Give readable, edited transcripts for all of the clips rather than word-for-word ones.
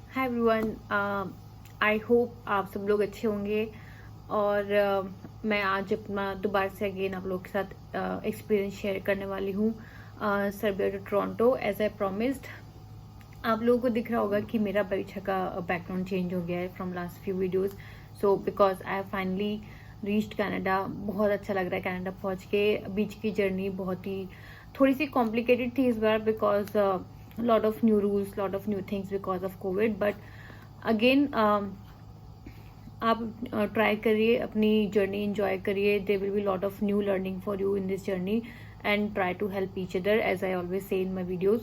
Hi everyone, I hope आप सब लोग अच्छे होंगे। और मैं आज अपना दोबारा से अगेन आप लोगों के साथ एक्सपीरियंस शेयर करने वाली हूँ Serbia to Toronto as I promised. आप लोगों को दिख रहा होगा कि मेरा परीक्षा का बैकग्राउंड चेंज हो गया है from last few videos. So because I finally reached Canada. बहुत अच्छा लग रहा है कनाडा पहुँच के। बीच की जर्नी बहुत ही थोड़ी सी कॉम्प्लिकेटेड थी इस बार because lot of new rules, lot of new things because of COVID. But again, आप ट्राई करिए, अपनी जर्नी इंजॉय करिए। There will be lot of new learning for you in this journey and try to help each other as I always say in my videos.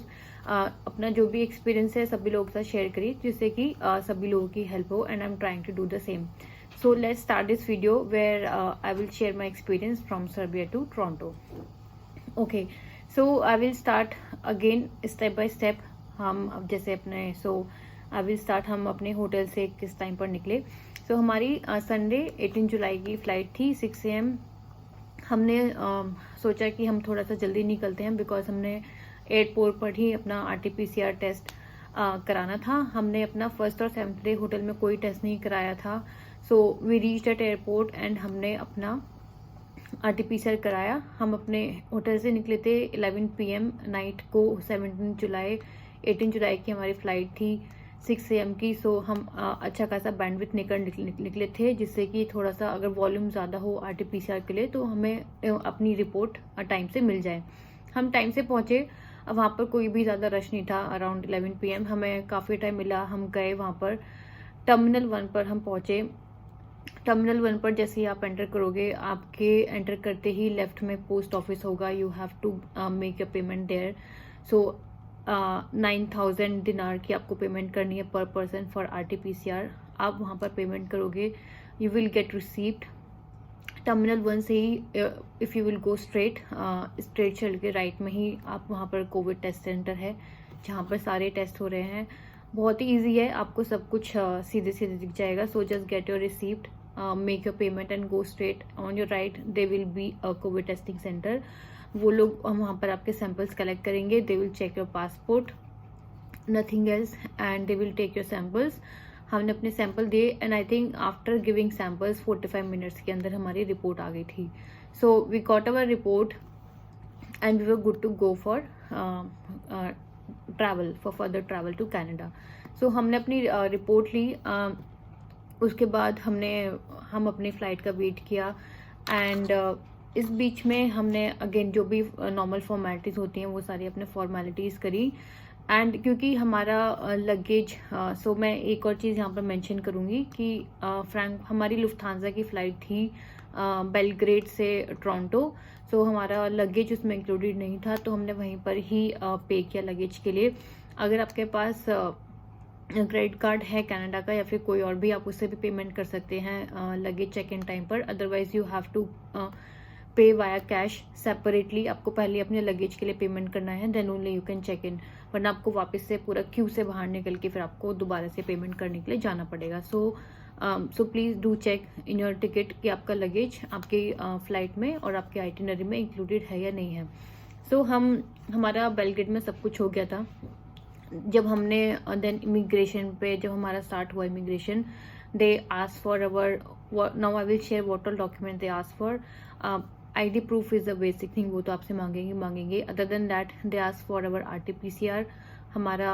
अपना जो भी experience है सभी लोगों के साथ शेयर करिए जिससे कि सभी लोगों की हेल्प हो and I am trying to do the same. So let's start this video where I will share my experience from Serbia to Toronto. Okay, so I will start again step by step. हम अब जैसे अपने आई will start. हम अपने hotel से किस time पर निकले। हमारी संडे 18 जुलाई की फ़्लाइट थी 6 AM। हमने सोचा कि हम थोड़ा सा जल्दी निकलते हैं बिकॉज हमने एयरपोर्ट पर ही अपना RT-PCR टेस्ट कराना था। हमने अपना फर्स्ट और 7th डे होटल में कोई टेस्ट नहीं कराया था। We reached at airport and हमने अपना RT-PCR कराया। हम अपने होटल से निकले थे 11 PM नाइट को। 18 जुलाई की हमारी फ़्लाइट थी 6 AM की। हम अच्छा खासा बैंडविड्थ निकले थे जिससे कि थोड़ा सा अगर वॉल्यूम ज़्यादा हो RT-PCR के लिए तो हमें अपनी रिपोर्ट टाइम से मिल जाए। हम टाइम से पहुँचे। वहाँ पर कोई भी ज़्यादा रश नहीं था। अराउंड 11 PM हमें काफ़ी टाइम मिला। हम गए वहाँ पर टर्मिनल 1 पर हम पहुँचे। टर्मिनल 1 पर जैसे ही आप एंटर करोगे, आपके एंटर करते ही लेफ्ट में पोस्ट ऑफिस होगा। You have to make a payment there. 9,000 dinar की आपको पेमेंट करनी है पर पर्सन फॉर RT-PCR। आप वहाँ पर पेमेंट करोगे, you will get receipt. Terminal 1 से ही if you will go straight चल के राइट में ही आप वहाँ पर कोविड टेस्ट सेंटर है जहाँ पर सारे टेस्ट हो रहे हैं। बहुत ही ईजी है, आपको सब कुछ सीधे सीधे दिख जाएगा। So just get your receipt, make your payment and go straight. On your right they will be a COVID testing centre. वो लोग वहाँ पर आपके सैंपल्स कलेक्ट करेंगे। They will check your passport, nothing else, and they will take your samples. हमने अपने sample दिए and I think after giving samples 45 minutes के अंदर हमारी रिपोर्ट आ गई थी। So we got our report and we were good to go for travel for further travel to Canada. हमने अपनी रिपोर्ट ली। उसके बाद हम अपनी फ़्लाइट का वेट किया एंड इस बीच में हमने अगेन जो भी नॉर्मल फॉर्मेलिटीज़ होती हैं वो सारी अपने फॉर्मेलिटीज़ करी। एंड क्योंकि हमारा लगेज मैं एक और चीज़ यहाँ पर मेंशन करूँगी कि हमारी लुफ्थांसा की फ़्लाइट थी बेलग्रेड से टोरंटो। हमारा लगेज उसमें इंक्लूडेड नहीं था तो हमने वहीं पर ही पे किया लगेज के लिए। अगर आपके पास क्रेडिट कार्ड है कनाडा का या फिर कोई और भी, आप उससे भी पेमेंट कर सकते हैं लगेज चेक इन टाइम पर। Otherwise you have to pay via cash separately. आपको पहले अपने लगेज के लिए पेमेंट करना है, then only you can check in. वरना आपको वापस से पूरा क्यू से बाहर निकल के फिर आपको दोबारा से पेमेंट करने के लिए जाना पड़ेगा। So please do check in your ticket कि आपका लगेज आपकी फ़्लाइट में और आपके आइटिनरी में इंक्लूडेड है या नहीं है। हमारा बेलग्रेड में सब कुछ हो गया था। जब हमने देन इमिग्रेशन पे जब हमारा स्टार्ट हुआ immigration, they ask for our, now I will share what all document they ask for. ID proof is a basic thing, वो तो आपसे मांगेंगे। Other than that they ask for our RT-PCR, हमारा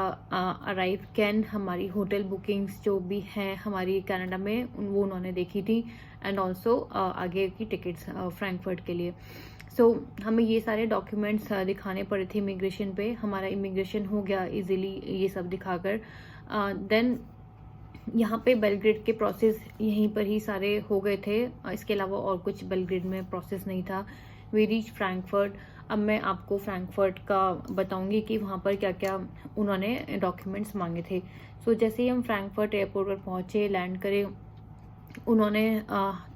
arrive can, हमारी hotel bookings जो भी हैं हमारी कनाडा में वो उन्होंने देखी थी, एंड ऑल्सो आगे की टिकट्स फ्रैंकफर्ट के लिए। हमें ये सारे डॉक्यूमेंट्स दिखाने पड़े थे इमिग्रेशन पे। हमारा इमिग्रेशन हो गया इजीली ये सब दिखाकर। देन यहाँ पे बेलग्रेड के प्रोसेस यहीं पर ही सारे हो गए थे। इसके अलावा और कुछ बेलग्रेड में प्रोसेस नहीं था। We reach Frankfurt. अब मैं आपको फ्रैंकफर्ट का बताऊंगी कि वहाँ पर क्या क्या उन्होंने डॉक्यूमेंट्स मांगे थे। जैसे ही हम फ्रैंकफर्ट एयरपोर्ट पर पहुँचे, लैंड करे, उन्होंने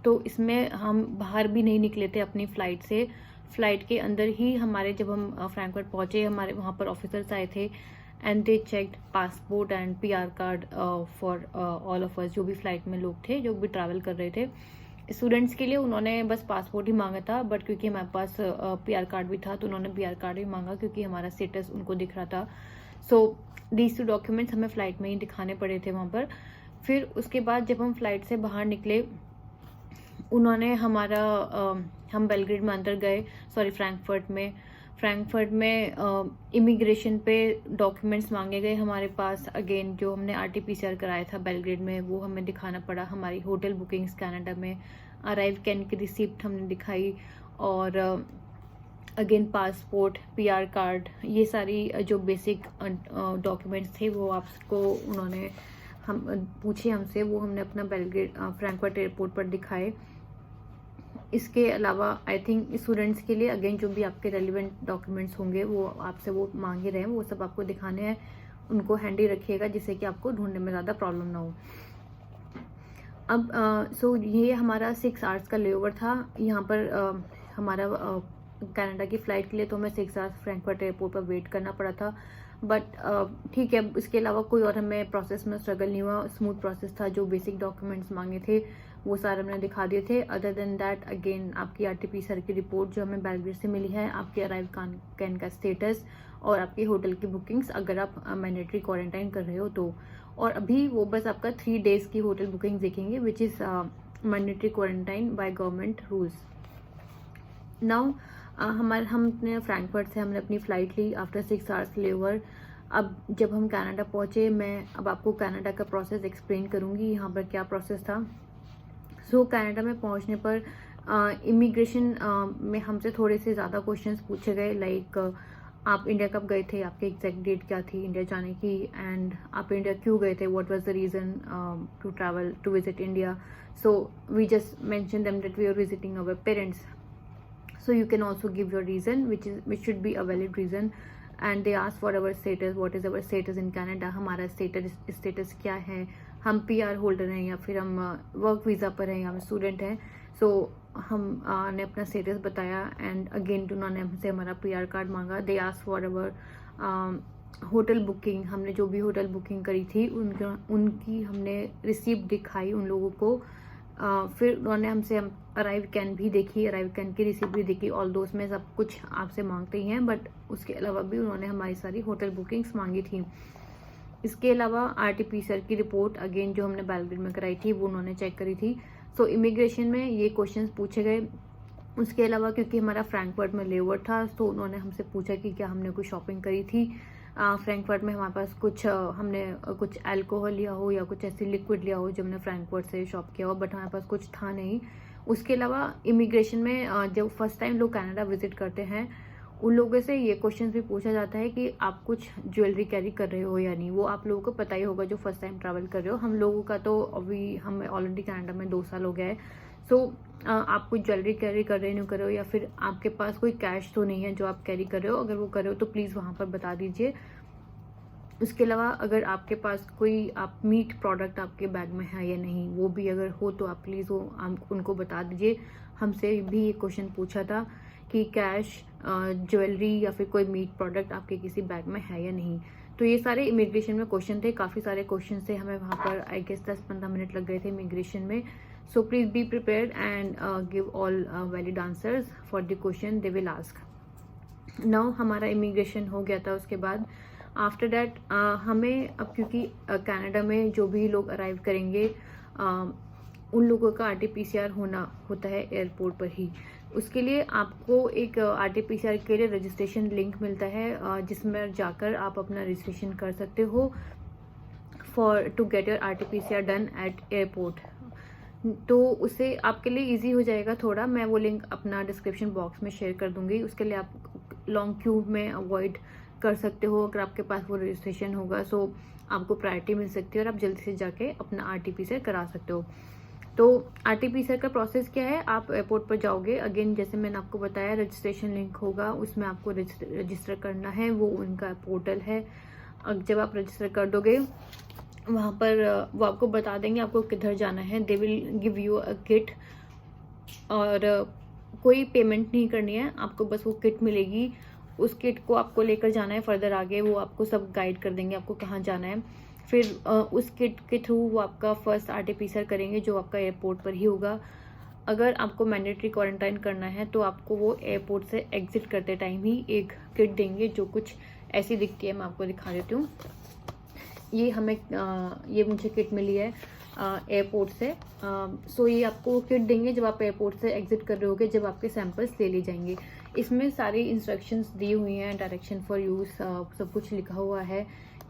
तो इसमें हम बाहर भी नहीं निकले थे अपनी फ़्लाइट से। फ़्लाइट के अंदर ही हमारे जब हम फ्रैंकफर्ट पहुँचे, हमारे वहाँ पर ऑफिसर्स आए थे and they checked passport and PR card for all of us, जो भी फ़्लाइट में लोग थे जो भी ट्रैवल कर रहे थे। स्टूडेंट्स के लिए उन्होंने बस पासपोर्ट ही मांगा था, बट क्योंकि हमारे पास PR कार्ड भी था तो उन्होंने PR कार्ड भी मांगा क्योंकि हमारा स्टेटस उनको दिख रहा था। सो दीज 2 डॉक्यूमेंट्स हमें फ़्लाइट में ही दिखाने पड़े थे वहाँ पर। फिर उसके बाद जब हम फ़्लाइट से बाहर निकले, उन्होंने हमारा हम बेलग्रेड में अंदर गए, सॉरी फ्रैंकफर्ट में इमिग्रेशन पे डॉक्यूमेंट्स मांगे गए हमारे पास। अगेन जो हमने RT-PCR कराया था बेलग्रेड में वो हमें दिखाना पड़ा। हमारी होटल बुकिंग्स कनाडा में, अराइव कैन की रिसिप्ट हमने दिखाई, और अगेन पासपोर्ट, PR कार्ड, ये सारी जो बेसिक डॉक्यूमेंट्स थे वो आपको उन्होंने हम पूछे हमसे, वो हमने अपना बेलग्रेड फ्रैंकफर्ट एयरपोर्ट पर दिखाए। इसके अलावा आई थिंक स्टूडेंट्स के लिए अगेन जो भी आपके रेलिवेंट डॉक्यूमेंट्स होंगे वो आपसे वो मांग ही रहे हैं, वो सब आपको दिखाने हैं। उनको हैंडी रखिएगा जिससे कि आपको ढूंढने में ज़्यादा प्रॉब्लम ना हो। अब सो ये हमारा 6 आवर्स का लेओवर था यहाँ पर। हमारा कनाडा की फ़्लाइट के लिए तो हमें 6 आवर्स फ्रैंकफर्ट एयरपोर्ट पर वेट करना पड़ा था, बट ठीक है, इसके अलावा कोई और हमें प्रोसेस में स्ट्रगल नहीं हुआ। स्मूथ प्रोसेस था। जो बेसिक डॉक्यूमेंट्स मांगे थे वो सारे हमने दिखा दिए थे। अदर देन दैट अगेन आपकी RT-PCR की रिपोर्ट जो हमें बेलग्रेड से मिली है, आपके अराइव कैन का स्टेटस, और आपकी होटल की बुकिंग्स अगर आप मैंडेटरी क्वारंटाइन कर रहे हो तो। और अभी वो बस आपका 3 डेज़ की होटल बुकिंग देखेंगे which is mandatory quarantine by government rules. Now हमने फ्रैंकफर्ट से हमने अपनी फ़्लाइट ली आफ्टर 6 आवर्स लेओवर। अब जब हम कनाडा पहुँचे, मैं अब आपको कनाडा का प्रोसेस एक्सप्लेन करूँगी यहाँ पर क्या प्रोसेस था। सो कनाडा में पहुँचने पर इमिग्रेशन में हमसे थोड़े से ज़्यादा क्वेश्चंस पूछे गए, लाइक आप इंडिया कब गए थे, आपकी एग्जैक्ट डेट क्या थी इंडिया जाने की, एंड आप इंडिया क्यों गए थे, what was the reason to travel to visit India. So we just mention them that we are visiting our parents. So you can also give your reason, which should be a valid reason. And they ask for our status, what is our status in Canada, हमारा status क्या है, हम PR holder हैं या फिर हम work visa पर हैं या हम स्टूडेंट हैं। सो हमने अपना स्टेटस बताया, एंड अगेन उन्होंने हमसे हमारा PR कार्ड मांगा। They ask for our hotel booking, हमने जो भी होटल बुकिंग करी थी उनकी हमने रिसीप्ट दिखाई उन लोगों को। फिर उन्होंने हमसे अराइव कैन भी देखी, अराइव कैन की रिसिप्ट भी देखी। ऑल दो उसमें सब कुछ आपसे मांगते ही हैं, बट उसके अलावा भी उन्होंने हमारी सारी होटल बुकिंग्स मांगी थी। इसके अलावा RT-PCR की रिपोर्ट अगेन जो हमने बेलग्रेड में कराई थी वो उन्होंने चेक करी थी। सो इमिग्रेशन में ये क्वेश्चंस पूछे गए। उसके अलावा क्योंकि हमारा फ्रैंकफर्ट में लेओवर था, तो उन्होंने हमसे पूछा कि क्या हमने कुछ शॉपिंग करी थी फ्रैंकफर्ट में। हमारे पास हमने कुछ अल्कोहल लिया हो या कुछ ऐसी लिक्विड लिया हो जो हमने फ्रैंकफर्ट से शॉप किया हो, बट हमारे पास कुछ था नहीं। उसके अलावा इमिग्रेशन में जब फर्स्ट टाइम लोग कनाडा विजिट करते हैं उन लोगों से ये क्वेश्चन भी पूछा जाता है कि आप कुछ ज्वेलरी कैरी कर रहे हो या नहीं। वो आप लोगों को पता ही होगा जो फर्स्ट टाइम ट्रैवल कर रहे हो। हम लोगों का तो अभी हम ऑलरेडी कनाडा में 2 साल हो गया है। सो आप कुछ ज्वेलरी कैरी कर रहे नहीं कर रहे हो, या फिर आपके पास कोई कैश तो नहीं है जो आप कैरी कर रहे हो। अगर वो कर रहे हो तो प्लीज़ वहाँ पर बता दीजिए। उसके अलावा अगर आपके पास कोई आप मीट प्रोडक्ट आपके बैग में है या नहीं, वो भी अगर हो तो आप प्लीज़ वो उनको बता दीजिए। हमसे भी ये क्वेश्चन पूछा था कि कैश, ज्वेलरी या फिर कोई मीट प्रोडक्ट आपके किसी बैग में है या नहीं। तो ये सारे इमिग्रेशन में क्वेश्चन थे, काफ़ी सारे क्वेश्चन थे। हमें वहाँ पर आई गेस 10-15 मिनट लग गए थे इमिग्रेशन में। So please be prepared and give all valid answers for the question they will ask. Now हमारा इमिग्रेशन हो गया था। उसके बाद आफ्टर डैट हमें अब क्योंकि कनाडा में जो भी लोग अराइव करेंगे उन लोगों का RT-PCR होता है एयरपोर्ट पर ही। उसके लिए आपको एक RT-PCR के लिए रजिस्ट्रेशन लिंक मिलता है जिसमें जाकर आप अपना रजिस्ट्रेशन कर सकते हो for to get your RT-PCR done at airport. तो उससे आपके लिए इजी हो जाएगा थोड़ा। मैं वो लिंक अपना डिस्क्रिप्शन बॉक्स में शेयर कर दूंगी। उसके लिए आप लॉन्ग क्यू में अवॉइड कर सकते हो अगर आपके पास वो रजिस्ट्रेशन होगा। सो आपको प्रायोरिटी मिल सकती है और आप जल्दी से जाके अपना RT-PCR करा सकते हो। तो RT-PCR का प्रोसेस क्या है, आप एयरपोर्ट पर जाओगे। अगेन जैसे मैंने आपको बताया रजिस्ट्रेशन लिंक होगा, उसमें आपको रजिस्टर करना है। वो उनका पोर्टल है। जब आप रजिस्टर कर दोगे वहाँ पर वो आपको बता देंगे आपको किधर जाना है। They will give you a kit, और कोई पेमेंट नहीं करनी है आपको, बस वो किट मिलेगी। उस किट को आपको लेकर जाना है फर्दर आगे। वो आपको सब गाइड कर देंगे आपको कहाँ जाना है। फिर उस किट के थ्रू वो आपका फर्स्ट RT-PCR करेंगे जो आपका एयरपोर्ट पर ही होगा। अगर आपको मैंडेटरी क्वारंटाइन करना है तो आपको वो एयरपोर्ट से एग्जिट करते टाइम ही एक किट देंगे जो कुछ ऐसी दिखती है। मैं आपको दिखा देती हूँ। ये हमें ये मुझे किट मिली है एयरपोर्ट से। सो ये आपको किट देंगे जब आप एयरपोर्ट से एग्जिट कर रहे होगे, जब आपके सैंपल्स ले ली जाएंगे। इसमें सारी इंस्ट्रक्शंस दी हुई हैं, डायरेक्शन फॉर यूज़ सब कुछ लिखा हुआ है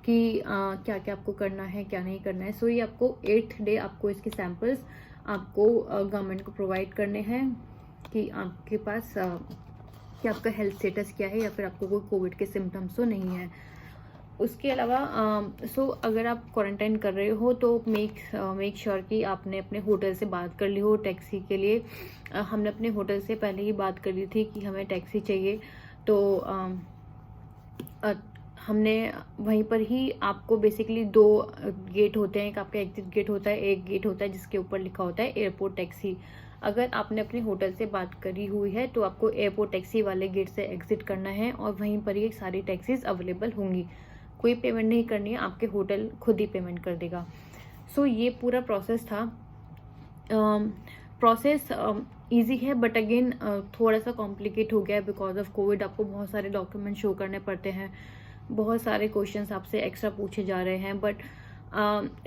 कि क्या क्या आपको करना है, क्या नहीं करना है। सो ये आपको 8th डे आपको इसके सैंपल्स आपको गवर्नमेंट को प्रोवाइड करने हैं कि आपके पास कि आपका हेल्थ स्टेटस क्या है या फिर आपको कोई कोविड के सिम्टम्स तो नहीं है। उसके अलावा अगर आप क्वारंटाइन कर रहे हो तो मेक श्योर कि आपने अपने होटल से बात कर ली हो टैक्सी के लिए। हमने अपने होटल से पहले ही बात कर ली थी कि हमें टैक्सी चाहिए, तो हमने वहीं पर ही आपको बेसिकली 2 गेट होते हैं। एक आपका एग्जिट गेट होता है, एक गेट होता है जिसके ऊपर लिखा होता है एयरपोर्ट टैक्सी। अगर आपने अपने होटल से बात करी हुई है तो आपको एयरपोर्ट टैक्सी वाले गेट से एग्जिट करना है और वहीं पर ही सारी टैक्सीज अवेलेबल होंगी। कोई पेमेंट नहीं करनी है, आपके होटल खुद ही पेमेंट कर देगा। सो ये पूरा प्रोसेस था। प्रोसेस ईजी है बट अगेन थोड़ा सा कॉम्प्लिकेट हो गया है बिकॉज ऑफ कोविड। आपको बहुत सारे डॉक्यूमेंट शो करने पड़ते हैं, बहुत सारे क्वेश्चंस आपसे एक्स्ट्रा पूछे जा रहे हैं, बट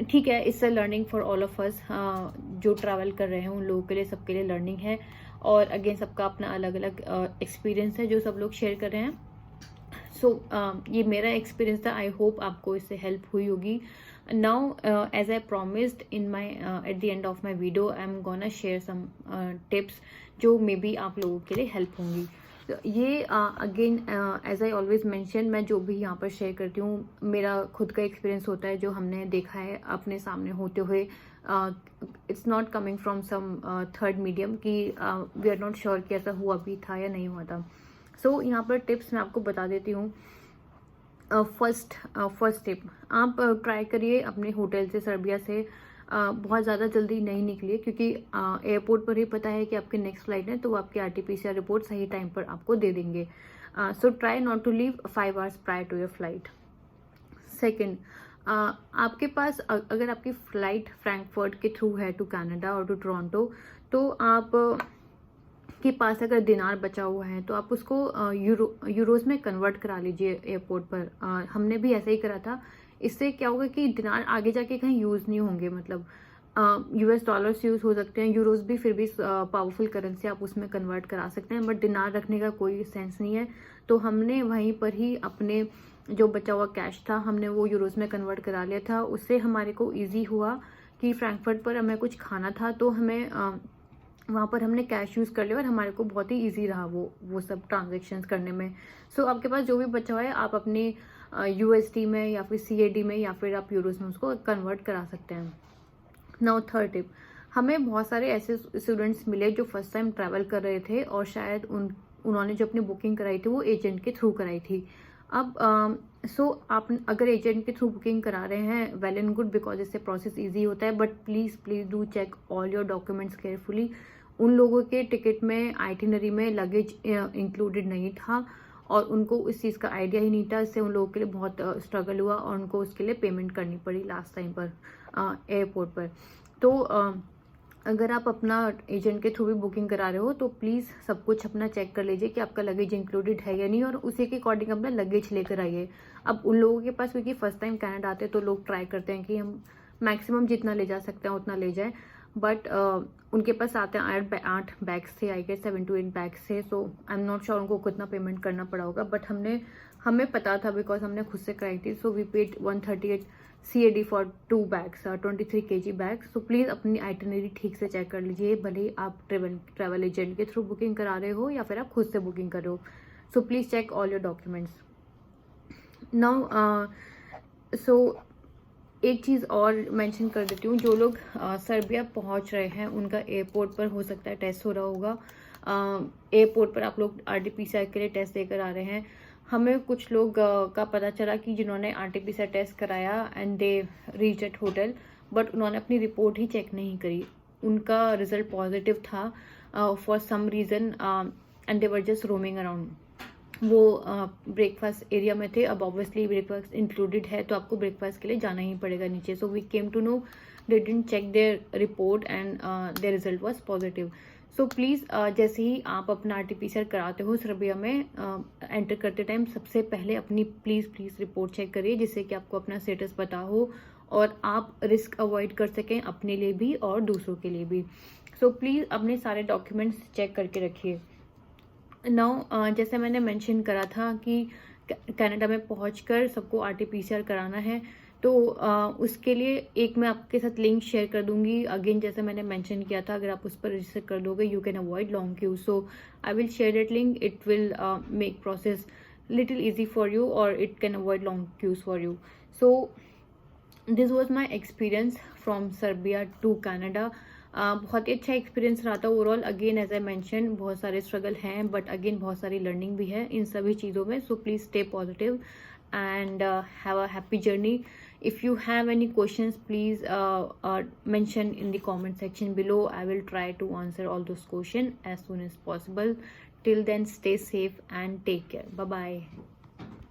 ठीक है, it's a learning for all of us. जो ट्रैवल कर रहे हैं उन लोगों के लिए, सबके लिए लर्निंग है। और अगेन सबका अपना अलग अलग एक्सपीरियंस है जो सब लोग शेयर कर रहे हैं। सो ये मेरा एक्सपीरियंस था। आई होप आपको इससे हेल्प हुई होगी। Now as I promised in my at the end of my video, I am gonna share some tips जो मे बी आप लोगों के लिए हेल्प होंगी। ये again as I always mention, मैं जो भी यहाँ पर शेयर करती हूँ मेरा खुद का एक्सपीरियंस होता है जो हमने देखा है अपने सामने होते हुए। It's not coming from some third medium कि वी आर नॉट श्योर कि ऐसा हुआ भी था या नहीं हुआ था। सो यहाँ पर टिप्स मैं आपको बता देती हूँ। फर्स्ट टिप, आप ट्राई करिए अपने होटल से सर्बिया से बहुत ज़्यादा जल्दी नहीं निकलिए, क्योंकि एयरपोर्ट पर ही पता है कि आपकी नेक्स्ट फ्लाइट है तो वो आपकी RT-PCR रिपोर्ट सही टाइम पर आपको दे देंगे। So try not to leave 5 hours prior to your flight. Second, आपके पास अगर आपकी फ्लाइट फ्रैंकफर्ट के थ्रू है टू कनाडा और टू टोरंटो, तो आप के पास अगर दिनार बचा हुआ है तो आप उसको यूरोज में कन्वर्ट करा लीजिए एयरपोर्ट पर। हमने भी ऐसा ही करा था। इससे क्या होगा कि दिनार आगे जाके कहीं यूज़ नहीं होंगे, मतलब US डॉलर्स यूज़ हो सकते हैं, यूरोज भी फिर भी पावरफुल करेंसी, आप उसमें कन्वर्ट करा सकते हैं, बट दिनार रखने का कोई सेंस नहीं है। तो हमने वहीं पर ही अपने जो बचा हुआ कैश था हमने वो यूरोज में कन्वर्ट करा लिया था। उससे हमारे को ईजी हुआ कि फ्रैंकफर्ट पर हमें कुछ खाना था तो हमें वहाँ पर हमने कैश यूज़ कर लिया और हमारे को बहुत ही इजी रहा वो सब ट्रांजेक्शन्स करने में। सो आपके पास जो भी बचा हुआ है आप अपनी USD में या फिर CAD में या फिर आप यूरोज में उसको कन्वर्ट करा सकते हैं। नाउ थर्ड टिप, हमें बहुत सारे ऐसे स्टूडेंट्स मिले जो फर्स्ट टाइम ट्रैवल कर रहे थे और शायद उन्होंने जो अपनी बुकिंग कराई थी वो एजेंट के थ्रू कराई थी। अब आप अगर एजेंट के थ्रू बुकिंग करा रहे हैं, वेल एंड गुड, बिकॉज इससे प्रोसेस इजी होता है, but please do check all your documents carefully. उन लोगों के टिकट में आइटिनरी में लगेज इंक्लूडेड नहीं था और उनको इस चीज़ का आइडिया ही नहीं था। इससे उन लोगों के लिए बहुत स्ट्रगल हुआ और उनको उसके लिए पेमेंट करनी पड़ी लास्ट टाइम पर एयरपोर्ट पर। तो अगर आप अपना एजेंट के थ्रू भी बुकिंग करा रहे हो तो प्लीज़ सब कुछ अपना चेक कर लीजिए कि आपका लगेज इंक्लूडेड है या नहीं, और उसी के अकॉर्डिंग अपना लगेज लेकर आइए। अब उन लोगों के पास, क्योंकि फर्स्ट टाइम कनाडा आते हैं तो लोग ट्राई करते हैं कि हम मैक्सिमम जितना ले जा सकते हैं उतना ले जाएं, बट उनके पास आते हैं 8 बैग्स थे, आई गेस 7 to 8 बैग्स थे। सो आई एम नॉट श्योर उनको कितना पेमेंट करना पड़ा होगा, बट हमें पता था बिकॉज हमने खुद से कराई थी। So we paid 138 CAD for 2 bags 23 kg bags. So please अपनी आइटिनरी ठीक से चेक कर लीजिए, भले ही आप ट्रैवल एजेंट के थ्रू बुकिंग करा रहे हो या फिर आप खुद से बुकिंग कर रहे हो। So please check all your documents. Now एक चीज़ और मेंशन कर देती हूँ, जो लोग सर्बिया पहुँच रहे हैं उनका एयरपोर्ट पर हो सकता है टेस्ट हो रहा होगा। एयरपोर्ट पर आप लोग RT-PCR के लिए टेस्ट देकर आ रहे हैं। हमें कुछ लोग का पता चला कि जिन्होंने RT-PCR टेस्ट कराया and they reach at hotel, but उन्होंने अपनी रिपोर्ट ही चेक नहीं करी। उनका रिजल्ट पॉजिटिव था for some reason and they were just roaming around. वो ब्रेकफास्ट एरिया में थे। अब ऑब्वियसली ब्रेकफास्ट इंक्लूडेड है तो आपको ब्रेकफास्ट के लिए जाना ही पड़ेगा नीचे। So we came to know they didn't check their report and their result was positive. So please जैसे ही आप अपना RT-PCR कराते हो सर्बिया में एंटर करते टाइम सबसे पहले अपनी प्लीज़ रिपोर्ट चेक करिए, जिससे कि आपको अपना स्टेटस पता हो और आप रिस्क अवॉइड कर सकें अपने लिए भी और दूसरों के लिए भी। सो प्लीज़ अपने सारे डॉक्यूमेंट्स चेक करके रखिए। नाउ जैसे मैंने मेंशन करा था कि कनाडा में पहुंचकर सबको RT-PCR कराना है, तो उसके लिए एक मैं आपके साथ लिंक शेयर कर दूंगी। अगेन जैसे मैंने मेंशन किया था, अगर आप उस पर रजिस्टर कर दोगे you can avoid long queue. So I will share that link, it will make process little easy for you और it can avoid long queues for you. So this was my experience from Serbia to Canada. बहुत ही अच्छा experience रहा था overall. Again as I mention, बहुत सारे struggle हैं, but again बहुत सारी लर्निंग भी है इन सभी चीज़ों में। So please stay positive and have a happy journey. If you have any questions, please mention in the comment section below. I will try to answer all those questions as soon as possible. Till then, stay safe and take care. Bye bye.